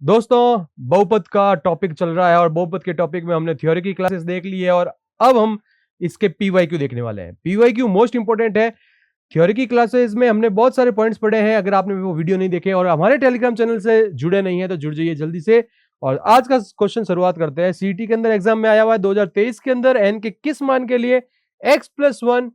दोस्तों, बहुपद का टॉपिक चल रहा है और बहुपद के टॉपिक में हमने थ्योरी की क्लासेस देख ली है और अब हम इसके पीवाईक्यू देखने वाले हैं। पीवाईक्यू मोस्ट इंपोर्टेंट है। थ्योरी की क्लासेस में हमने बहुत सारे पॉइंट्स पढ़े हैं। अगर आपने वो वीडियो नहीं देखे और हमारे टेलीग्राम चैनल से जुड़े नहीं है तो जुड़ जाइए जल्दी से। और आज का क्वेश्चन शुरुआत करते हैं। सीटी के अंदर एग्जाम में आया हुआ है 2023 के अंदर, एन के किस मान के लिए x+1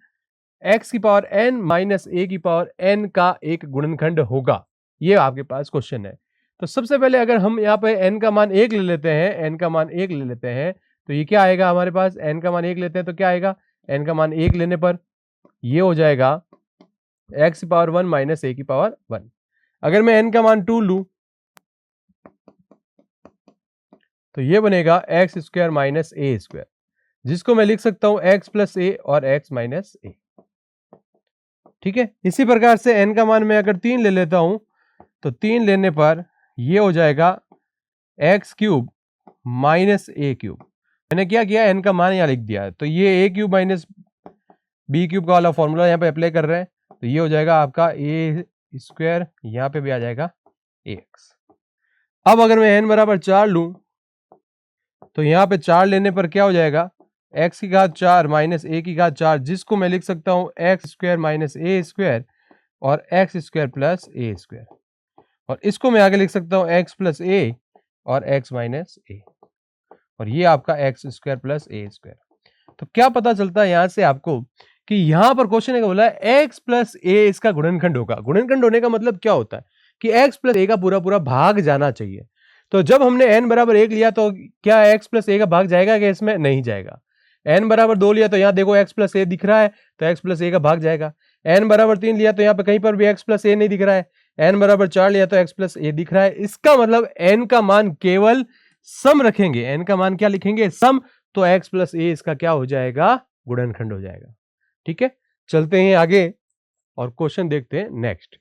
x की पावर n माइनस a की पावर n का एक गुणनखंड होगा। ये आपके पास क्वेश्चन है। तो सबसे पहले अगर हम यहाँ पे n का मान 1 ले लेते हैं, n का मान 1 ले लेते हैं तो ये क्या आएगा हमारे पास, n का मान 1 लेते हैं तो क्या आएगा, n का मान 1 लेने पर ये हो जाएगा x की पावर 1 माइनस a की पावर 1। अगर मैं n का मान 2 लूं तो ये बनेगा एक्स स्क्वायर माइनस ए स्क्वायर, जिसको मैं लिख सकता हूं x प्लस ए और x माइनस ए। ठीक है, इसी प्रकार से n का मान मैं अगर 3 ले लेता हूं तो 3 लेने पर ये हो जाएगा एक्स क्यूब माइनस ए क्यूब। मैंने क्या किया, n का मान यहां लिख दिया है तो ये a cube minus B cube का वाला फॉर्मूला यहां पे अप्लाई कर रहे हैं तो ये हो जाएगा आपका ए स्क्वायर, यहां पे भी आ जाएगा एक्स। अब अगर मैं n बराबर 4 लूं तो यहां पे 4 लेने पर क्या हो जाएगा, x की घात 4 माइनस a की घात 4, जिसको मैं लिख सकता हूं एक्स स्क्वायर माइनस ए स्क्वायर और एक्स स्क्वायर प्लस ए स्क्वायर, और इसको मैं आगे लिख सकता हूं एक्स प्लस ए और एक्स माइनस ए, और ये आपका एक्स स्क्वायर प्लस ए स्क्वायर। तो क्या पता चलता है यहां से आपको कि यहां पर क्वेश्चन क्या बोला है, एक्स प्लस ए इसका गुणनखंड होगा। गुणनखंड होने का मतलब क्या होता है कि एक्स प्लस ए का पूरा पूरा भाग जाना चाहिए। तो जब हमने n बराबर 1 लिया तो क्या x प्लस ए का भाग जाएगा क्या, इसमें नहीं जाएगा। n बराबर 2 लिया तो यहां देखो x प्लस ए दिख रहा है तो x प्लस ए का भाग जाएगा। n बराबर 3 लिया तो यहां पे कहीं पर भी x प्लस ए नहीं दिख रहा है। n बराबर 4 लिया तो x प्लस ए दिख रहा है। इसका मतलब n का मान केवल सम रखेंगे, n का मान क्या लिखेंगे, सम, तो x प्लस ए इसका क्या हो जाएगा, गुणनखंड हो जाएगा। ठीक है, चलते हैं आगे और क्वेश्चन देखते हैं नेक्स्ट।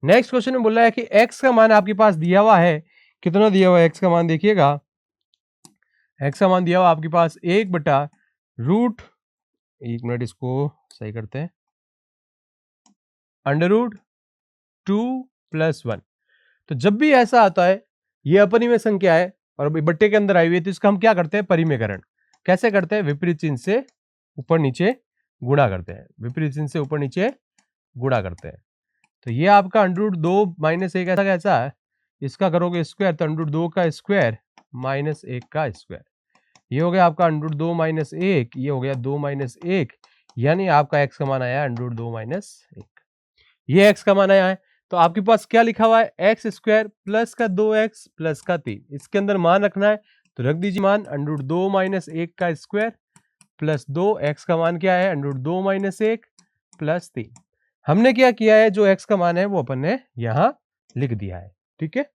नेक्स्ट क्वेश्चन में बोला है कि x का मान आपके पास दिया हुआ है, कितना दिया हुआ है x का मान, देखिएगा x का मान दिया हुआ आपके पास 1/रूट, एक मिनट इसको सही करते हैं, √2 + 1। तो जब भी ऐसा आता है, ये अपरिमेय संख्या है और बट्टे के अंदर आई हुई है तो इसका हम क्या करते हैं, परिमेयकरण। कैसे करते हैं, विपरीत चिन्ह से ऊपर नीचे गुणा करते हैं, विपरीत चिन्ह से ऊपर नीचे गुणा करते हैं। तो ये आपका √2 माइनस 1 ऐसा कैसा है, इसका करोगे स्क्वायर तो √2 का स्क्वायर माइनस 1 का स्क्वायर, ये हो गया आपका √2 माइनस 1, ये हो गया 2 माइनस 1, यानी आपका x का मान आया √2 माइनस 1। ये x का मान आया है तो आपके पास क्या लिखा हुआ है, एक्स स्क्वायर प्लस का 2x प्लस का 3, इसके अंदर मान रखना है तो रख दीजिए मान √2 माइनस 1 का स्क्वायर प्लस 2, x का मान क्या है √2 माइनस 1 प्लस 3। हमने क्या किया है, जो x का मान है वो अपन ने यहां लिख दिया है। ठीक है,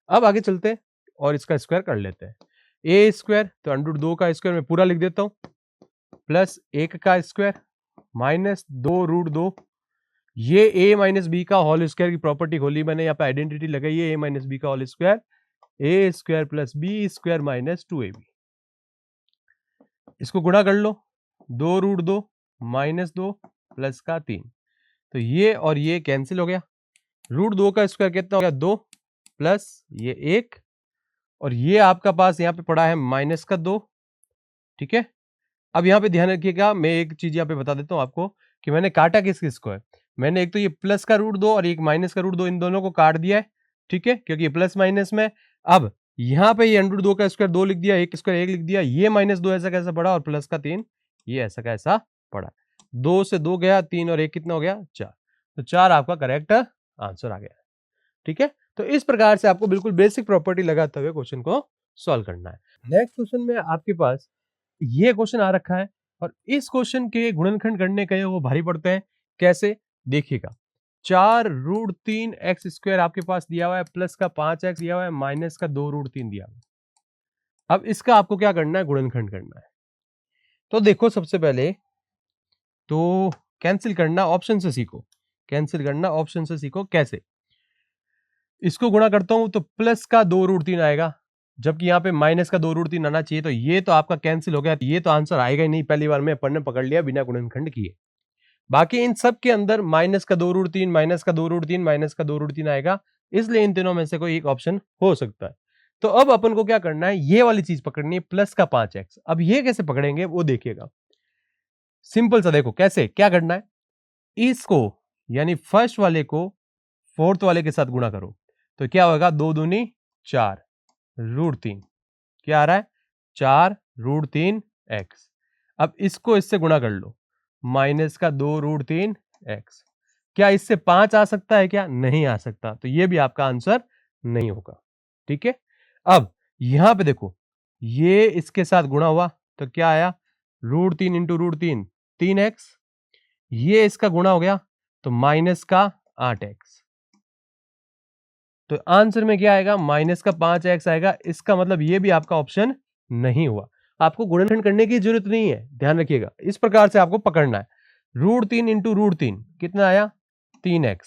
अब आगे चलते हैं और इसका स्क्वायर कर लेते हैं। ए स्क्वायर तो √2 का स्क्वायर मैं पूरा लिख देता हूं, प्लस 1 का स्क्वायर माइनस 2√2, ये a माइनस बी का होल स्क्वायर की प्रॉपर्टी खोली मैंने, यहाँ पे आइडेंटिटी लगाई है, a माइनस बी का whole square, A square plus B square minus 2ab। इसको गुणा कर लो, 2√2 माइनस 2 प्लस का 3, तो ये और ये कैंसिल हो गया। √2 का स्क्वायर कितना हो गया, 2 प्लस ये 1, और ये आपका पास यहाँ पे पड़ा है माइनस का 2। ठीक है, अब यहाँ पे ध्यान रखिएगा, मैं एक चीज यहाँ पे बता देता हूँ आपको कि मैंने काटा किस किस को है। मैंने एक तो ये प्लस का √2 और एक माइनस का √2, इन दोनों को काट दिया है। ठीक है, क्योंकि ये प्लस माइनस में। अब यहाँ पे ये √2 का स्क्वायर 2 लिख दिया, एक स्क्वायर 1 लिख दिया, ये माइनस 2 ऐसा कैसा पड़ा और प्लस का 3 ये ऐसा कैसा पड़ा। 2 से 2 गया, 3 और 1 कितना हो गया, 4, तो 4 आपका करेक्ट आंसर आ गया। ठीक है, तो इस प्रकार से आपको बिल्कुल बेसिक प्रॉपर्टी लगाते हुए क्वेश्चन को सॉल्व करना है। नेक्स्ट क्वेश्चन में आपके पास ये क्वेश्चन आ रखा है और इस क्वेश्चन के गुणनखंड करने के वो भारी पड़ते हैं। कैसे, देखिएगा, 4√3 एक्स स्क्वायर आपके पास दिया हुआ है, प्लस का 5x दिया हुआ है, माइनस का 2√3 दिया हुआ है। अब इसका आपको क्या करना है, गुणनखंड करना है। तो देखो, सबसे पहले तो कैंसिल करना ऑप्शन से सीखो, कैंसिल करना ऑप्शन से सीखो। कैसे, इसको गुणा करता हूं तो प्लस का 2√3 आएगा, जबकि यहाँ पे माइनस का 2√3 आना चाहिए, तो ये तो आपका कैंसिल हो गया, ये तो आंसर आएगा ही नहीं, पहली बार में अपन ने पकड़ लिया बिना गुणनखंड किए। बाकी इन सब के अंदर माइनस का 2√3 माइनस का 2√3 माइनस का 2√3 आएगा, इसलिए इन तीनों में से कोई एक ऑप्शन हो सकता है। तो अब अपन को क्या करना है, ये वाली चीज पकड़नी है, प्लस का 5x। अब ये कैसे पकड़ेंगे वो देखिएगा, सिंपल सा देखो कैसे, क्या करना है, इसको यानी फर्स्ट वाले को फोर्थ वाले के साथ गुणा करो, तो क्या होगा, 2 दूनी 4 √3, क्या आ रहा है 4 √3 x। अब इसको इससे गुणा कर लो, माइनस का 2 √3 x। क्या इससे 5 आ सकता है, क्या नहीं आ सकता, तो ये भी आपका आंसर नहीं होगा। ठीक है, अब यहां पे देखो, ये इसके साथ गुणा हुआ तो क्या आया, √3 इंटू √3 3x, ये इसका गुणा हो गया तो माइनस का 8x। तो आंसर में क्या आएगा, माइनस का 5x आएगा। इसका मतलब ये भी आपका ऑप्शन नहीं हुआ। आपको गुणनखंड करने की जरूरत नहीं है, ध्यान रखिएगा, इस प्रकार से आपको पकड़ना है। √3 इंटू √3 कितना आया 3x,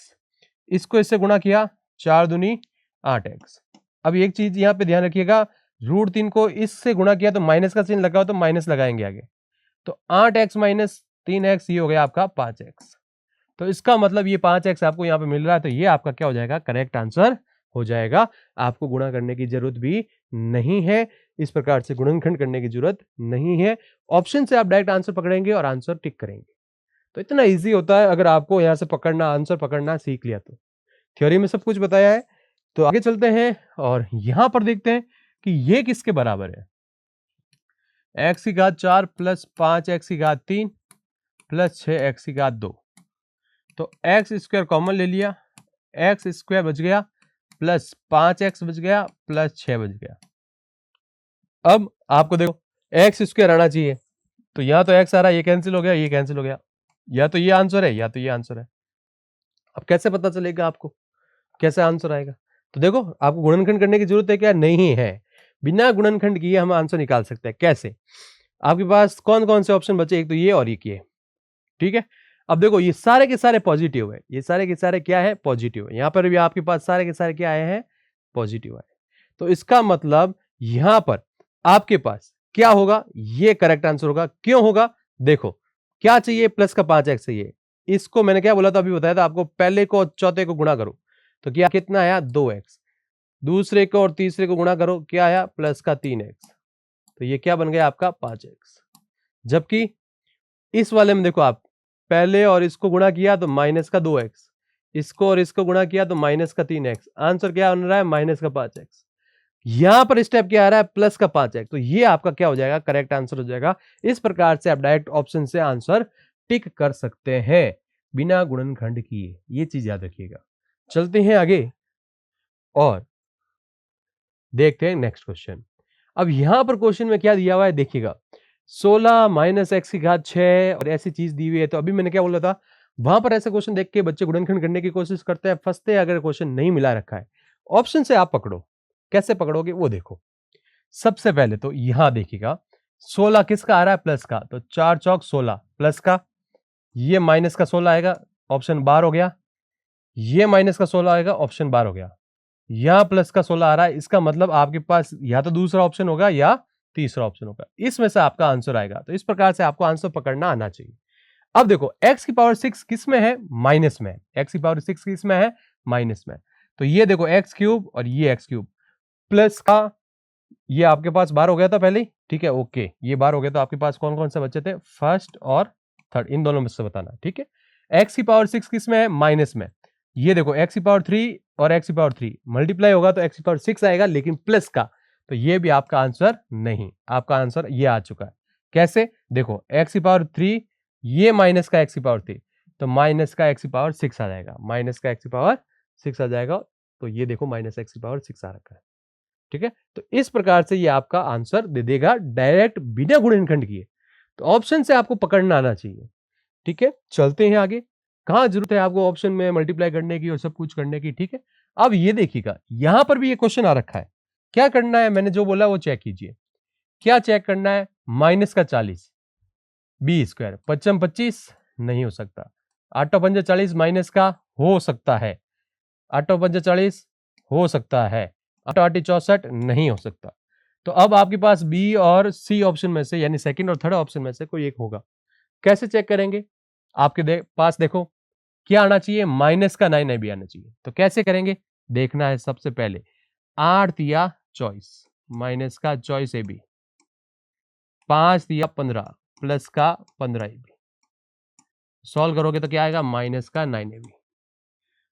इसको इससे गुणा किया 4 दूनी 8x। अब एक चीज यहां पे ध्यान रखिएगा, √3 को इससे गुणा किया तो माइनस का चिन्ह लगा हो तो माइनस लगाएंगे आगे, तो 8x माइनस 3x ये हो गया आपका 5x। तो इसका मतलब ये 5x आपको यहां पे मिल रहा है, तो ये आपका क्या हो जाएगा, करेक्ट आंसर हो जाएगा। आपको गुणा करने की जरूरत भी नहीं है, इस प्रकार से गुणनखंड करने की जरूरत नहीं है। ऑप्शन से आप डायरेक्ट आंसर पकड़ेंगे और आंसर टिक करेंगे। तो इतना इजी होता है, अगर आपको यहां से पकड़ना, आंसर पकड़ना सीख लिया तो। थ्योरी में सब कुछ बताया है, तो आगे चलते हैं और यहां पर देखते हैं कि ये किसके बराबर है। x की घात 4 प्लस 5x की घात 3 प्लस 6x की घात 2। तो एक्स स्क्वायर कॉमन ले लिया, एक्स स्क्वायर बच गया प्लस 5x बच गया प्लस 6 बच गया। अब आपको देखो एक्स स्क्वायर आना चाहिए, तो यहां तो x आ रहा है, ये कैंसिल हो गया, ये कैंसिल हो गया, या तो ये आंसर है या तो ये आंसर है। अब कैसे पता चलेगा आपको कैसे आंसर आएगा, तो देखो आपको गुणनखंड करने की जरूरत है क्या, नहीं है। बिना गुणनखंड किए हम आंसर निकाल सकते हैं। कैसे, आपके पास कौन कौन से ऑप्शन बचे, एक तो ये और एक ये, ठीक है। अब देखो ये सारे के सारे पॉजिटिव है, ये सारे के सारे क्या है, पॉजिटिव है। यहां पर भी आपके पास सारे के सारे क्या आए हैं, पॉजिटिव आए। तो इसका मतलब यहां पर आपके पास क्या होगा, ये करेक्ट आंसर होगा। क्यों होगा, देखो क्या चाहिए, प्लस का 5x चाहिए। इसको मैंने क्या बोला था, अभी बताया था आपको, पहले को चौथे को गुणा करो तो क्या कितना आया 2x, दूसरे को और तीसरे को गुणा करो क्या आया प्लस का 3x, तो ये क्या बन गया आपका 5x। जबकि इस वाले में देखो आप, पहले और इसको गुणा किया तो माइनस का 2x, इसको और इसको गुणा किया तो माइनस का 3x, आंसर क्या बन रहा है माइनस का 5x। यहां पर स्टेप क्या आ रहा है, प्लस का 5x, तो ये आपका क्या हो जाएगा, करेक्ट आंसर हो जाएगा। इस प्रकार से आप डायरेक्ट ऑप्शन से आंसर टिक कर सकते हैं बिना गुणनखंड किए, ये चीज याद रखिएगा। चलते हैं आगे और देखते हैं नेक्स्ट क्वेश्चन। अब यहां पर क्वेश्चन में क्या दिया हुआ है देखिएगा, 16 माइनस एक्स की घात 6 और ऐसी चीज दी हुई है। तो अभी मैंने क्या बोला था, वहां पर ऐसे क्वेश्चन देख के बच्चे गुणनखंड करने की कोशिश करते हैं, फंसते हैं अगर क्वेश्चन नहीं मिला रखा है। ऑप्शन से आप पकड़ो, कैसे पकड़ोगे वो देखो। सबसे पहले तो यहां देखिएगा, 16 किसका आ रहा है, प्लस का, तो 4 चौक 16 प्लस का, ये माइनस का 16 आएगा, ऑप्शन 12 हो गया, ये माइनस का 16 आएगा, ऑप्शन 12 हो गया, यहां प्लस का 16 आ रहा है, इसका मतलब आपके पास या तो दूसरा ऑप्शन होगा या तीसरा ऑप्शन होगा, इसमें से आपका आंसर आएगा। तो इस प्रकार से आपको आंसर पकड़ना आना चाहिए। अब देखो x की पावर 6 किस में है, माइनस में, x की पावर 6 किस में है, माइनस में। तो ये देखो x क्यूब और ये x क्यूब प्लस का, ये आपके पास बार हो गया था पहले ही, ठीक है, ओके, ये बार हो गया। तो आपके पास कौन कौन से बचे थे, फर्स्ट और थर्ड, इन दोनों में से बताना, ठीक है। x की पावर 6 किस में है, माइनस में। ये देखो x की पावर 3 और x की पावर 3 मल्टीप्लाई होगा तो x की पावर 6 आएगा, लेकिन प्लस का, तो ये भी आपका आंसर नहीं, आपका आंसर ये आ चुका है। कैसे, देखो x की पावर 3, ये माइनस का x की पावर 3, तो माइनस का x की पावर 6 आ जाएगा, माइनस का x की पावर 6 आ जाएगा। तो ये देखो माइनस x की पावर 6 आ रखा है, ठीक है। तो इस प्रकार से ये आपका आंसर दे देगा डायरेक्ट बिना गुणनखंड किए। तो ऑप्शन से आपको पकड़ना आना चाहिए, ठीक है। चलते हैं आगे, कहां जरूरत है आपको ऑप्शन में मल्टीप्लाई करने की और सब कुछ करने की, ठीक है। अब ये देखिएगा, यहां पर भी ये क्वेश्चन आ रखा है, क्या करना है, मैंने जो बोला वो चेक कीजिए। क्या चेक करना है, माइनस का 40 बी स्क्वायर, 55 25 नहीं हो सकता, 8 पंजे 40 माइनस का हो सकता है, 8 पंजे 40 हो सकता है, 8 8 64 नहीं हो सकता। तो अब आपके पास बी और सी ऑप्शन में से, यानी सेकंड और थर्ड ऑप्शन में से कोई एक होगा। कैसे चेक करेंगे, आपके पास देखो क्या आना चाहिए, माइनस का 9 भी आना चाहिए। तो कैसे करेंगे, देखना है सबसे पहले 8 या चॉइस माइनस का चॉइस ए बी, 5 दिया 15 प्लस का 15 ए बी, सॉल्व करोगे तो क्या आएगा माइनस का 9 ए बी।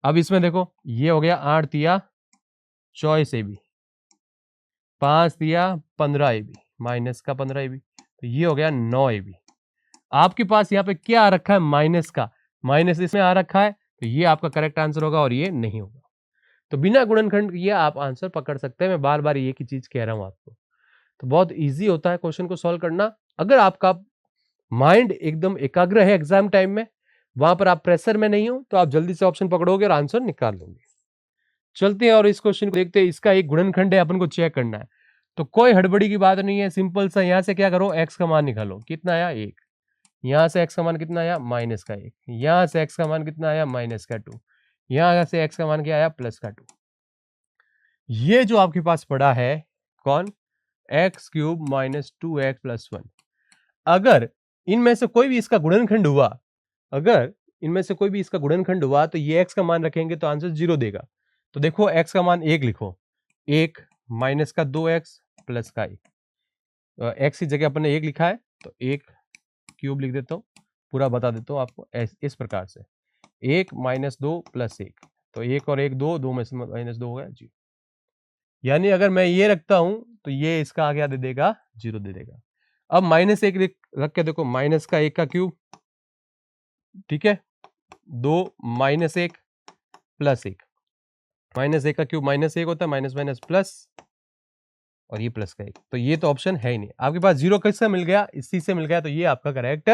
अब इसमें देखो ये हो गया 8 दिया चॉइस ए बी, 5 दिया 15 ए बी माइनस का 15 ए बी, तो ये हो गया 9 ए बी। आपके पास यहाँ पे क्या आ रखा है माइनस का, माइनस इसमें आ रखा है, तो ये आपका करेक्ट आंसर होगा और ये नहीं होगा। तो बिना गुणनखंड किए आप आंसर पकड़ सकते हैं। मैं बार बार ये की चीज कह रहा हूं आपको। तो बहुत इजी होता है क्वेश्चन को सॉल्व करना, अगर आपका माइंड एकदम एकाग्र है एग्जाम टाइम में, वहां पर आप प्रेशर में नहीं हो, तो आप जल्दी से ऑप्शन पकड़ोगे और आंसर निकाल लोगे। चलते हैं और इस क्वेश्चन को देखते हैं। इसका एक गुणनखंड है, अपन को चेक करना है, तो कोई हड़बड़ी की बात नहीं है। सिंपल सा यहां से क्या करो, एक्स का मान निकालो। कितना आया 1, यहां से एक्स का मान कितना आया माइनस का 1, यहां से एक्स का मान कितना आया माइनस का 2, यहां से एक्स का मान क्या आया प्लस का 2। ये जो आपके पास पड़ा है कौन, x cube minus 2x plus 1। अगर इनमें से कोई भी इसका गुणनखंड हुआ, अगर इनमें से कोई भी इसका गुणनखंड हुआ, तो ये x का मान रखेंगे तो आंसर 0 देगा। तो देखो x का मान 1 लिखो, 1 माइनस का 2x प्लस का 1, x की जगह अपन ने 1 लिखा है तो 1 क्यूब लिख देता हूँ, पूरा बता देता हूँ आपको इस प्रकार से, 1 माइनस 2 प्लस 1, तो 1 और 1 2, 2 में से माइनस 2 हो गया 0। यानी अगर मैं ये रखता हूं तो ये इसका क्या दे देगा 0 दे देगा। अब माइनस 1 रख के देखो, माइनस का 1 का क्यूब, ठीक है, 2 माइनस 1 प्लस 1, माइनस 1 का क्यूब माइनस 1 होता है, माइनस माइनस प्लस, और ये प्लस का 1, तो ये तो ऑप्शन है ही नहीं। आपके पास 0 किससे मिल गया, इसी से मिल गया, तो ये आपका करेक्ट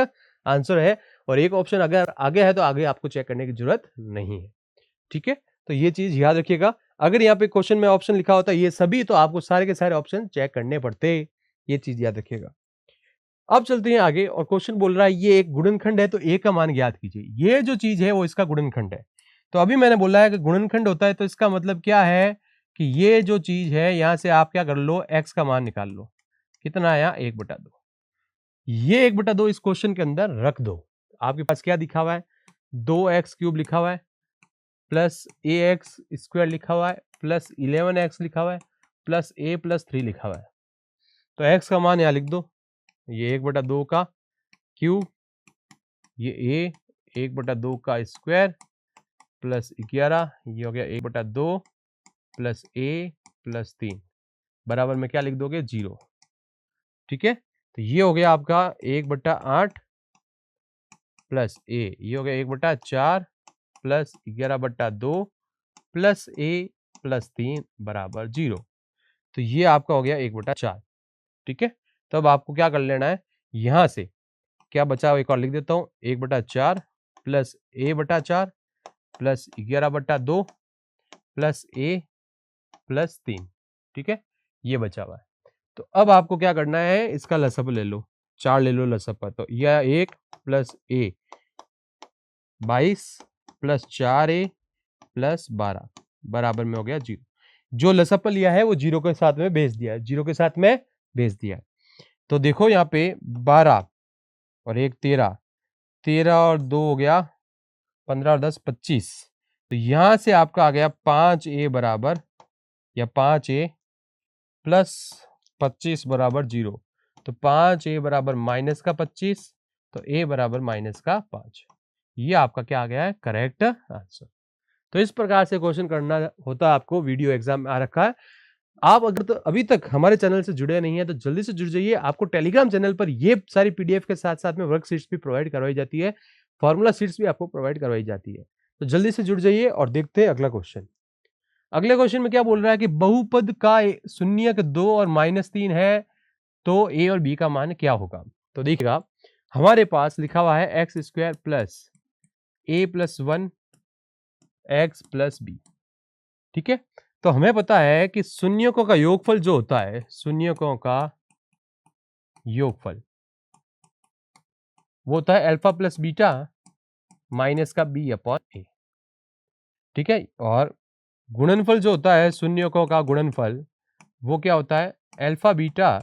आंसर है। और एक ऑप्शन अगर आगे है तो आगे आपको चेक करने की जरूरत नहीं है, ठीक है। तो ये चीज याद रखिएगा। अगर यहाँ पे क्वेश्चन में ऑप्शन लिखा होता है ये सभी, तो आपको सारे के सारे ऑप्शन चेक करने पड़ते, ये चीज याद रखिएगा। अब चलते हैं आगे, और क्वेश्चन बोल रहा है ये एक गुणनखंड है, तो ए का मान ज्ञात कीजिए। ये जो चीज है वो इसका गुणनखंड है। तो अभी मैंने बोला है कि गुणनखंड होता है, तो इसका मतलब क्या है कि ये जो चीज है यहां से आप क्या कर लो, एक्स का मान निकाल लो। कितना आया 1/2। ये 1/2 इस क्वेश्चन के अंदर रख दो। आपके पास क्या दिखा हुआ है, 2x क्यूब लिखा हुआ है, प्लस ax स्क्वायर लिखा हुआ है, प्लस 11x लिखा हुआ है, प्लस a प्लस 3 लिखा हुआ है। तो x का मान यहां लिख दो, ये 1/2 का क्यूब, ये a 1/2 का स्क्वायर प्लस 11, ये हो गया 1/2 प्लस a प्लस 3 बराबर में क्या लिख दोगे 0, ठीक है। तो ये हो गया आपका 1/8 प्लस a, ये हो गया 1/4 प्लस 11/2 प्लस a प्लस 3 बराबर 0। तो ये आपका हो गया 1/4, ठीक है। तब आपको क्या कर लेना है, यहां से क्या बचा एक और लिख देता हूं, 1/4 plus a/4 plus 11/2 plus a plus 3, ठीक है, ये बचा हुआ है। तो अब आपको क्या करना है, इसका लसअप ले लो, 4 ले लो लसअप, तो यह 1 plus a 22 plus 4a plus 12 बराबर में हो गया 0। जो लसअप लिया है वो 0 के साथ में भेज दिया है, 0 के साथ में भेज दिया है। तो देखो यहाँ पे 12 और 1 13, 13 और 2 हो गया 15 और 10 25। तो यहां से आपका आ गया 5a बराबर, या 5a प्लस 25 बराबर 0। तो 5a बराबर माइनस का 25, तो a बराबर माइनस का 5। ये आपका क्या आ गया है करेक्ट आंसर। तो इस प्रकार से क्वेश्चन करना होता है आपको, वीडियो एग्जाम में आ रखा है। आप अगर तो अभी तक हमारे चैनल से जुड़े नहीं है तो जल्दी से जुड़ जाइए। आपको टेलीग्राम चैनल पर ये सारी पीडीएफ के साथ साथ में वर्कशीट्स भी प्रोवाइड करवाई जाती है, फॉर्मूला शीट्स भी आपको प्रोवाइड करवाई जाती है। तो जल्दी से जुड़ जाइए और देखते हैं अगला क्वेश्चन। अगले क्वेश्चन में क्या बोल रहा है कि बहुपद का शून्यक 2 और -3 है, तो ए और बी का मान क्या होगा। तो देखिएगा हमारे पास लिखा हुआ है X square plus a plus 1 X plus B, ठीक है। तो हमें पता है कि शून्यकों का योगफल जो होता है, शून्यकों का योगफल वो होता है अल्फा प्लस बीटा माइनस का बी अपॉन ए, ठीक है। और गुणनफल जो होता है शून्यकों का गुणनफल वो क्या होता है, alpha beta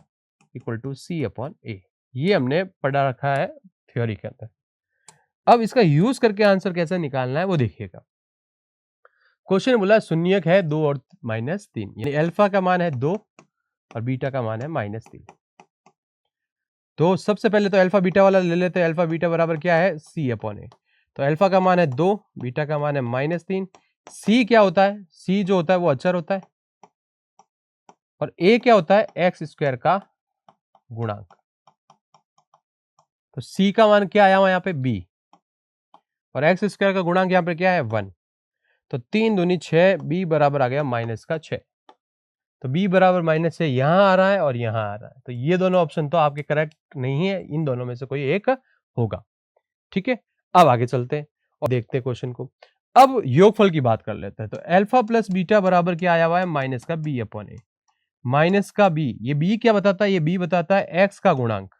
equal to C upon A. ये हमने पढ़ा रखा है थ्योरी के अंदर। अब इसका यूज करके आंसर कैसे निकालना है वो देखिएगा। क्वेश्चन बोला शून्यक है 2 और -3, यानी अल्फा का मान है 2 और बीटा का मान है -3। तो सबसे पहले तो अल्फा बीटा वाला ले लेते हैं। अल्फा बीटा बराबर क्या है, C/A। तो अल्फा का मान है 2, बीटा का मान है -3। C क्या होता है, C जो होता है वो अचर होता है, और A क्या होता है, एक्स स्क्वायर का गुणांक। तो C का मान क्या आया हुआ यहाँ पे, B, और एक्स स्क्वायर का गुणांक यहाँ पे क्या है, 1। तो 3 दूनी 6, B बराबर आ गया -6। तो B बराबर -6 यहां आ रहा है और यहां आ रहा है। तो ये दोनों ऑप्शन तो आपके करेक्ट नहीं है, इन दोनों में से कोई एक होगा। ठीक है, अब आगे चलते हैं और देखते हैं क्वेश्चन को। अब योगफल की बात कर लेते हैं। तो अल्फा प्लस बीटा बराबर क्या आया हुआ है, -B/A। माइनस का B, ये B क्या बताता है, ये B बताता है x का गुणांक।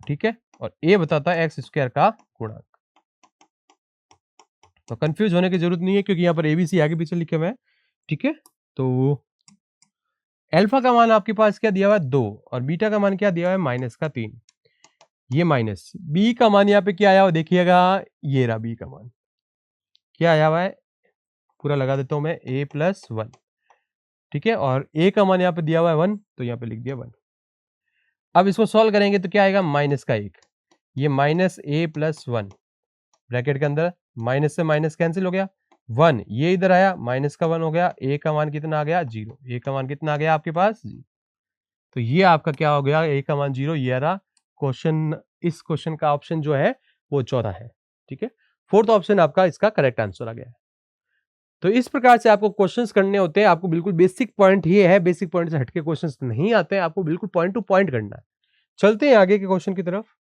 ठीक है, और A बताता है एक्स स्क्वायर का गुणांक। तो कंफ्यूज होने की जरूरत नहीं है, क्योंकि यहां पर ABC आगे पीछे लिखे हुए हैं। ठीक है, तो अल्फा का मान आपके पास क्या दिया हुआ है, 2, और बीटा का मान क्या दिया हुआ है, -3। ये माइनस B का मान यहाँ पे क्या आया हुआ देखिएगा, ये रहा B का मान क्या आया हुआ है, पूरा लगा देता हूं मैं, A+1। ठीक है, और A का मान यहाँ पे दिया हुआ है 1, तो यहाँ पे लिख दिया 1। अब इसको सॉल्व करेंगे तो क्या आएगा, -1, ये -A+1 ब्रैकेट के अंदर, माइनस से माइनस कैंसिल हो गया, 1 ये इधर आया, -1 हो गया। A का मान कितना आ गया, 0। A का मान कितना आ गया आपके पास, 0। तो ये आपका क्या हो गया, A का मान 0। ये रहा क्वेश्चन, इस क्वेश्चन का ऑप्शन जो है वो चौथा है। ठीक है, फोर्थ ऑप्शन आपका इसका करेक्ट आंसर आ गया है। तो इस प्रकार से आपको क्वेश्चंस करने होते हैं। आपको बिल्कुल बेसिक पॉइंट ही है, बेसिक पॉइंट से हटके क्वेश्चंस नहीं आते हैं, आपको बिल्कुल पॉइंट टू पॉइंट करना है। चलते हैं आगे के क्वेश्चन की तरफ।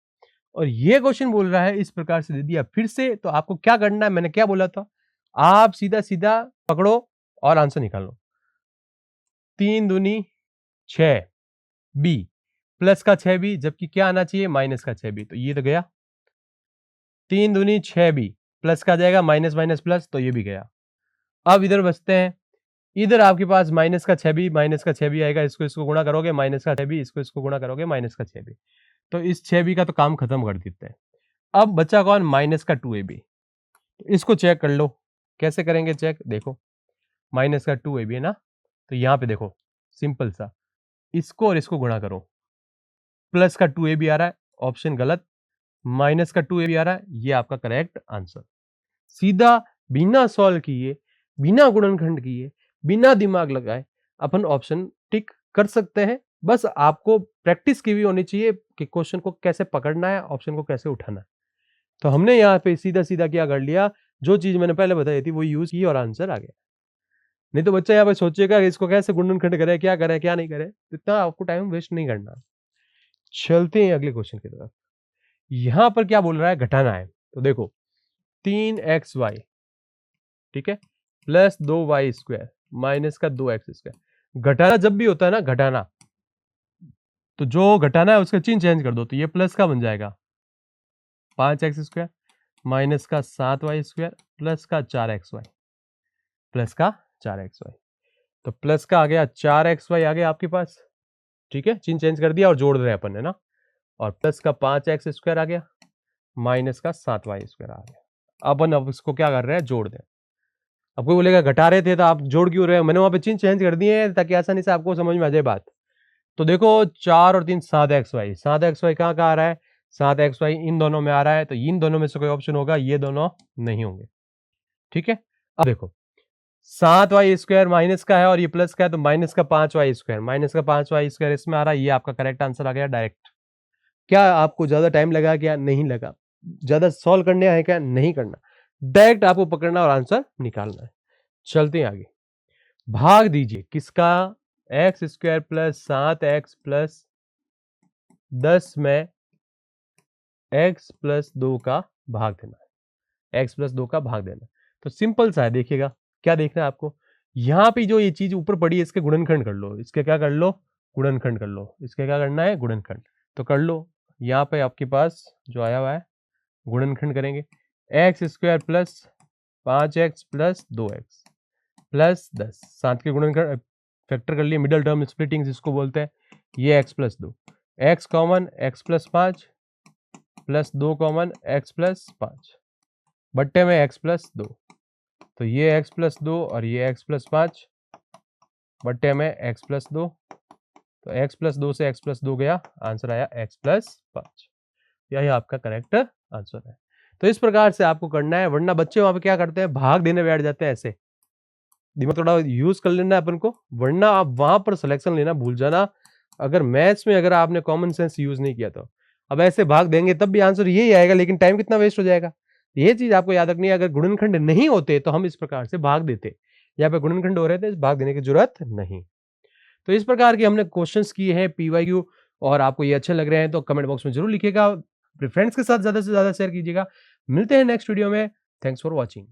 और ये क्वेश्चन बोल रहा है, इस प्रकार से दे दिया फिर से, तो आपको क्या करना है, मैंने क्या बोला था, आप सीधा सीधा पकड़ो और आंसर निकालो। 3 दूनी 6 B प्लस का 6B, जबकि क्या आना चाहिए, माइनस का 6B, तो ये तो गया। 3 दूनी 6B प्लस का जाएगा, माइनस माइनस प्लस, तो ये भी गया। अब इधर बचते हैं, इधर आपके पास माइनस का 6B आएगा, इसको इसको गुणा करोगे, माइनस का 6B, इसको गुणा करोगे, माइनस का 6B। तो इस 6B का तो काम खत्म कर देते हैं। अब बचा कौन, माइनस का 2AB। इसको चेक कर लो, कैसे करेंगे चेक, देखो माइनस का 2AB है ना, तो यहां पे देखो सिंपल सा, इसको और इसको गुणा करो, प्लस का 2AB आ रहा है, ऑप्शन गलत, माइनस का 2AB आ रहा है, ये आपका करेक्ट आंसर। सीधा बिना सॉल्व किए, बिना गुणनखंड किए, बिना दिमाग लगाए अपन ऑप्शन टिक कर सकते हैं। बस आपको प्रैक्टिस की भी होनी चाहिए कि क्वेश्चन को कैसे पकड़ना है, ऑप्शन को कैसे उठाना है। तो हमने यहाँ पे सीधा सीधा क्या कर लिया, जो चीज मैंने पहले बताई थी वो यूज की और आंसर आ गया। नहीं तो बच्चा यहाँ पे सोचेगा कि इसको कैसे गुणनखंड करे, क्या करे क्या नहीं करे, तो इतना आपको टाइम वेस्ट नहीं करना। चलते हैं अगले क्वेश्चन की तरफ। यहां पर क्या बोल रहा है, घटाना है। तो देखो 3xy, ठीक है, प्लस 2y² माइनस का 2x²। घटाना जब भी होता है ना, घटाना, तो जो घटाना है उसका चिन्ह चेंज कर दो, तो ये प्लस का बन जाएगा 5x² माइनस का 7y² प्लस का 4xy, प्लस का 4xy। तो प्लस का आ गया 4xy आ गया आपके पास। ठीक है, चिन्ह चेंज कर दिया और जोड़ रहे अपन है ना, और प्लस का 5x² आ गया, माइनस का 7y² आ गया। अब इसको क्या कर रहे हैं, जोड़ दें। अब कोई बोलेगा घटा रहे थे तो आप जोड़ क्यों रहे हो, मैंने वहां पे चिन्ह चेंज कर दिए हैं ताकि आसानी से आपको समझ में आ जाए बात। तो देखो 4 और 3 7xy, 7xy कहाँ कहाँ आ रहा है, 7xy इन दोनों में आ रहा है, तो इन दोनों में से कोई ऑप्शन होगा, ये दोनों नहीं होंगे। ठीक है, अब देखो 7y² माइनस का है और ये प्लस का है, तो माइनस का 5y² इसमें आ रहा है, ये आपका करेक्ट आंसर आ गया डायरेक्ट। क्या आपको ज्यादा टाइम लगा, क्या नहीं लगा, ज्यादा सॉल्व करने है क्या नहीं करना, डायरेक्ट आपको पकड़ना और आंसर निकालना है। चलते हैं आगे, भाग दीजिए किसका, x² प्लस 7x प्लस 10 में x प्लस 2 का भाग देना है, x प्लस 2 का भाग देना है। तो सिंपल सा है, देखिएगा क्या देखना है आपको, यहां पे जो ये चीज ऊपर पड़ी है इसके गुणनखंड कर लो, इसके क्या कर लो, गुणनखंड कर लो, इसके क्या करना है, गुणनखंड। तो कर लो, यहाँ पे आपके पास जो आया हुआ है गुणनखंड करेंगे, x² plus 5x plus 2x plus 10, 7 के गुणनखंड फैक्टर कर लिए, मिडल टर्म स्प्लिटिंग जिसको बोलते हैं, ये x plus 2, x common x plus 5 plus 2 common x plus 5 बट्टे में x प्लस 2 तो ये x प्लस 2 और ये x प्लस 5 बट्टे में x प्लस 2, तो x प्लस 2 से x प्लस 2 गया, आंसर आया x प्लस 5। यही आपका करेक्ट आंसर है। तो इस प्रकार से आपको करना है, वरना बच्चे वहां पे क्या करते हैं, भाग देने बैठ जाते हैं ऐसे। दिमाग थोड़ा यूज कर लेना है अपन को, वरना आप वहां पर सिलेक्शन लेना भूल जाना अगर मैथ्स में अगर आपने कॉमन सेंस यूज नहीं किया तो। अब ऐसे भाग देंगे तब भी आंसर यही आएगा, लेकिन टाइम कितना वेस्ट हो जाएगा। ये चीज आपको याद रखनी है, अगर गुणनखंड नहीं होते तो हम इस प्रकार से भाग देते, यहाँ पे गुणनखंड हो रहे थे, भाग देने की जरूरत नहीं। तो इस प्रकार के हमने क्वेश्चंस किए हैं पीवाईक्यू, और आपको ये अच्छे लग रहे हैं तो कमेंट बॉक्स में जरूर लिखिएगा, अपने फ्रेंड्स के साथ ज्यादा से ज्यादा शेयर कीजिएगा। मिलते हैं नेक्स्ट वीडियो में। Thanks for watching.